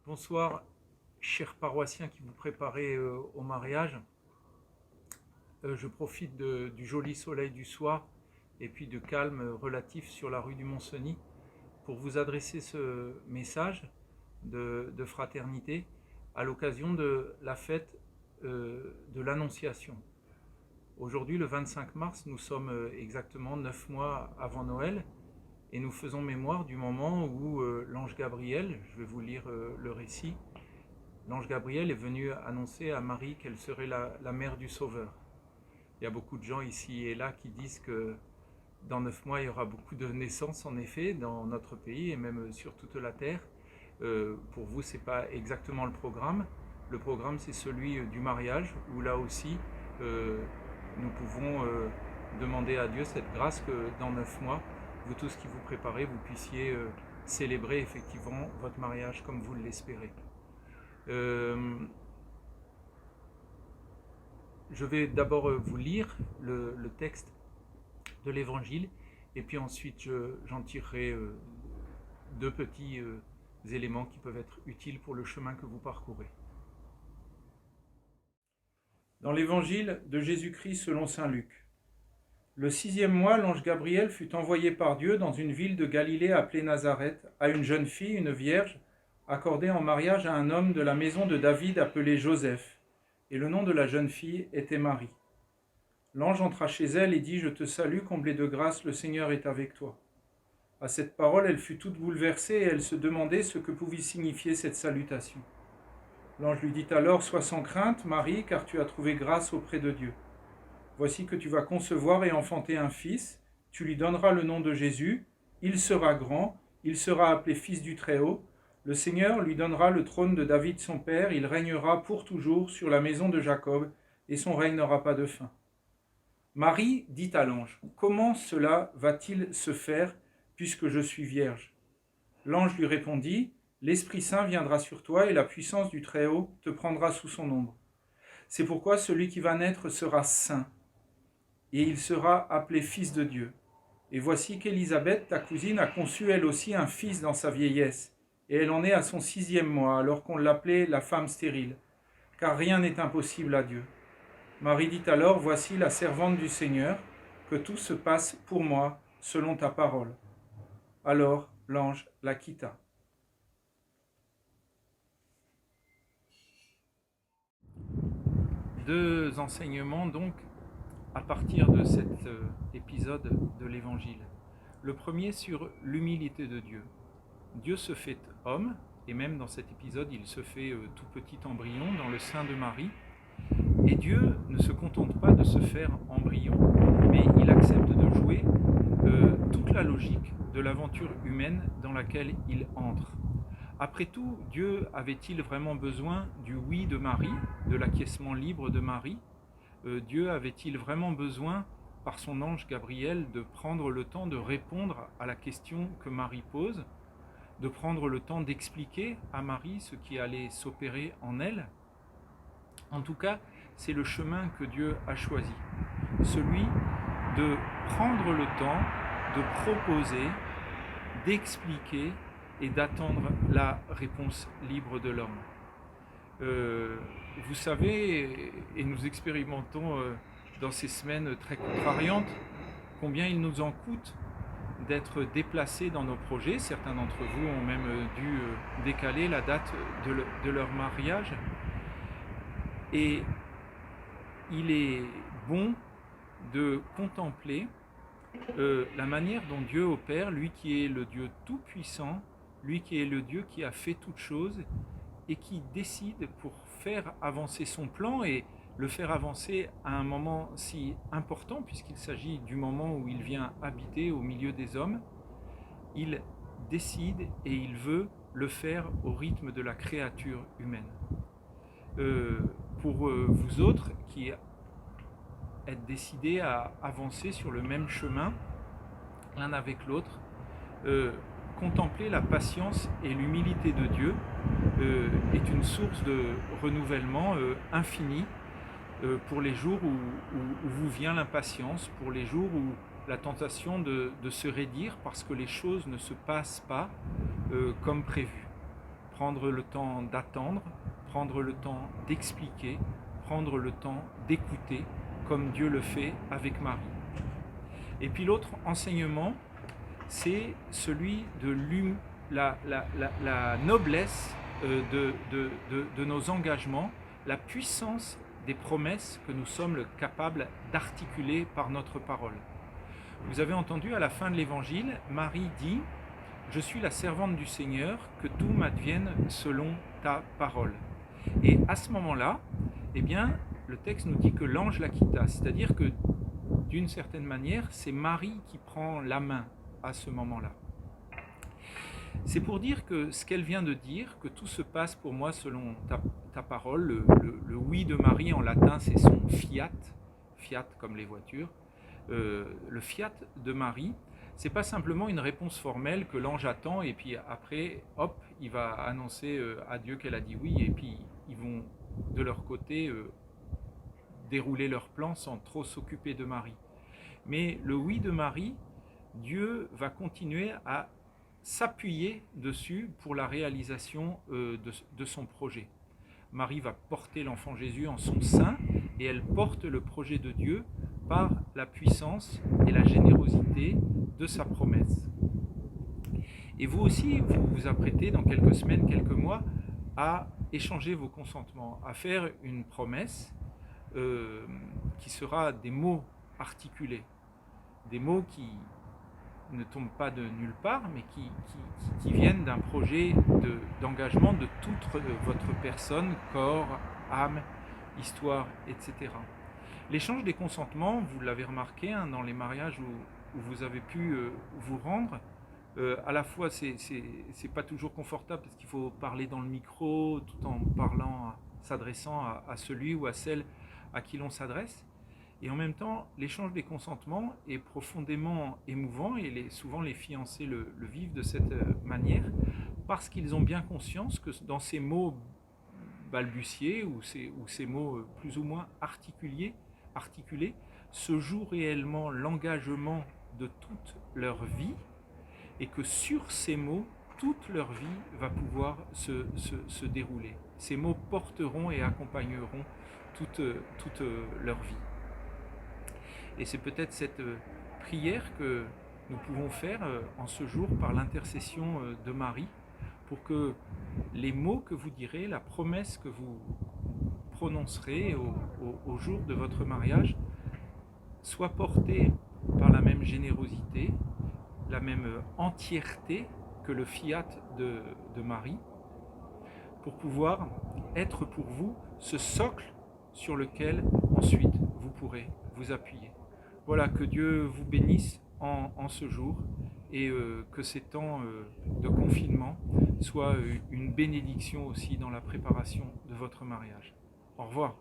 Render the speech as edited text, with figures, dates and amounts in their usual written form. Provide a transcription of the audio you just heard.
Bonsoir, chers paroissiens qui vous préparez au mariage. Je profite du joli soleil du soir et puis de calme relatif sur la rue du Mont-Cenis pour vous adresser ce message de fraternité à l'occasion de la fête de l'Annonciation. Aujourd'hui, le 25 mars, nous sommes exactement 9 mois avant Noël et nous faisons mémoire du moment où l'ange Gabriel, je vais vous lire le récit, l'ange Gabriel est venu annoncer à Marie qu'elle serait la mère du Sauveur. Il y a beaucoup de gens ici et là qui disent que dans 9 mois, il y aura beaucoup de naissances en effet dans notre pays et même sur toute la terre. Pour vous, ce n'est pas exactement le programme. Le programme, c'est celui du mariage où là aussi, nous pouvons demander à Dieu cette grâce que dans 9 mois, vous tous qui vous préparez, vous puissiez célébrer effectivement votre mariage comme vous l'espérez. Je vais d'abord vous lire le texte de l'Évangile et puis ensuite j'en tirerai deux petits éléments qui peuvent être utiles pour le chemin que vous parcourez. Dans l'Évangile de Jésus-Christ selon saint Luc. Le 6e mois, l'ange Gabriel fut envoyé par Dieu dans une ville de Galilée appelée Nazareth, à une jeune fille, une vierge, accordée en mariage à un homme de la maison de David appelé Joseph, et le nom de la jeune fille était Marie. L'ange entra chez elle et dit « Je te salue, comblée de grâce, le Seigneur est avec toi. » À cette parole, elle fut toute bouleversée et elle se demandait ce que pouvait signifier cette salutation. L'ange lui dit alors « Sois sans crainte, Marie, car tu as trouvé grâce auprès de Dieu. Voici que tu vas concevoir et enfanter un fils, tu lui donneras le nom de Jésus, il sera grand, il sera appelé fils du Très-Haut, le Seigneur lui donnera le trône de David son père, il régnera pour toujours sur la maison de Jacob, et son règne n'aura pas de fin. » Marie dit à l'ange, « Comment cela va-t-il se faire, puisque je suis vierge ?» L'ange lui répondit, « L'Esprit Saint viendra sur toi, et la puissance du Très-Haut te prendra sous son ombre. C'est pourquoi celui qui va naître sera saint, et il sera appelé fils de Dieu. Et voici qu'Élisabeth, ta cousine, a conçu elle aussi un fils dans sa vieillesse, et elle en est à son 6e mois, alors qu'on l'appelait la femme stérile, car rien n'est impossible à Dieu. Marie dit alors, voici la servante du Seigneur, que tout se passe pour moi selon ta parole. Alors l'ange la quitta. Deux enseignements donc à partir de cet épisode de l'Évangile. Le premier sur l'humilité de Dieu. Dieu se fait homme, et même dans cet épisode, il se fait tout petit embryon dans le sein de Marie. Et Dieu ne se contente pas de se faire embryon, mais il accepte de jouer toute la logique de l'aventure humaine dans laquelle il entre. Après tout, Dieu avait-il vraiment besoin du oui de Marie, de l'acquiescement libre de Marie ? Dieu avait-il vraiment besoin, par son ange Gabriel, de prendre le temps de répondre à la question que Marie pose, de prendre le temps d'expliquer à Marie ce qui allait s'opérer en elle ? En tout cas, c'est le chemin que Dieu a choisi, celui de prendre le temps de proposer, d'expliquer et d'attendre la réponse libre de l'homme. Vous savez, et nous expérimentons dans ces semaines très contrariantes, combien il nous en coûte d'être déplacés dans nos projets. Certains d'entre vous ont même dû décaler la date de leur mariage. Et il est bon de contempler la manière dont Dieu opère, lui qui est le Dieu tout-puissant, lui qui est le Dieu qui a fait toutes choses et qui décide pour faire avancer son plan et le faire avancer à un moment si important puisqu'il s'agit du moment où il vient habiter au milieu des hommes. Il décide et il veut le faire au rythme de la créature humaine. Pour vous autres qui êtes décidés à avancer sur le même chemin, l'un avec l'autre, contempler la patience et l'humilité de Dieu est une source de renouvellement infini pour les jours où vous vient l'impatience, pour les jours où la tentation de se raidir parce que les choses ne se passent pas comme prévu. prendre le temps d'attendre, prendre le temps d'expliquer, prendre le temps d'écouter, comme Dieu le fait avec Marie. Et puis l'autre enseignement, c'est celui de la noblesse de nos engagements, la puissance des promesses que nous sommes capables d'articuler par notre parole. Vous avez entendu à la fin de l'évangile, Marie dit « Je suis la servante du Seigneur, que tout m'advienne selon ta parole ». Et à ce moment-là, eh bien, le texte nous dit que l'ange la quitta, c'est-à-dire que d'une certaine manière, c'est Marie qui prend la main à ce moment-là. C'est pour dire que ce qu'elle vient de dire, que tout se passe pour moi selon ta parole, le oui de Marie en latin c'est son fiat, fiat comme les voitures, le fiat de Marie, c'est pas simplement une réponse formelle que l'ange attend et puis après, hop, il va annoncer à Dieu qu'elle a dit oui et puis ils vont de leur côté dérouler leur plan sans trop s'occuper de Marie. Mais le oui de Marie, Dieu va continuer à s'appuyer dessus pour la réalisation de son projet. Marie va porter l'enfant Jésus en son sein et elle porte le projet de Dieu par la puissance et la générosité de sa promesse. Et vous aussi, vous vous apprêtez dans quelques semaines, quelques mois, à échanger vos consentements, à faire une promesse qui sera des mots articulés, des mots qui ne tombent pas de nulle part, mais qui viennent d'un projet d'engagement de toute votre personne, corps, âme, histoire, etc. L'échange des consentements, vous l'avez remarqué dans les mariages où vous avez pu vous rendre, à la fois c'est pas toujours confortable parce qu'il faut parler dans le micro tout en s'adressant à celui ou à celle à qui l'on s'adresse. Et en même temps, l'échange des consentements est profondément émouvant et souvent les fiancés le vivent de cette manière parce qu'ils ont bien conscience que dans ces mots balbutiés ou ces mots plus ou moins articulés se joue réellement l'engagement de toute leur vie et que sur ces mots, toute leur vie va pouvoir se dérouler. Ces mots porteront et accompagneront toute leur vie. Et c'est peut-être cette prière que nous pouvons faire en ce jour par l'intercession de Marie pour que les mots que vous direz, la promesse que vous prononcerez au jour de votre mariage soient portés par la même générosité, la même entièreté que le fiat de Marie pour pouvoir être pour vous ce socle sur lequel ensuite vous pourrez vous appuyer. Voilà, que Dieu vous bénisse en ce jour et que ces temps de confinement soient une bénédiction aussi dans la préparation de votre mariage. Au revoir.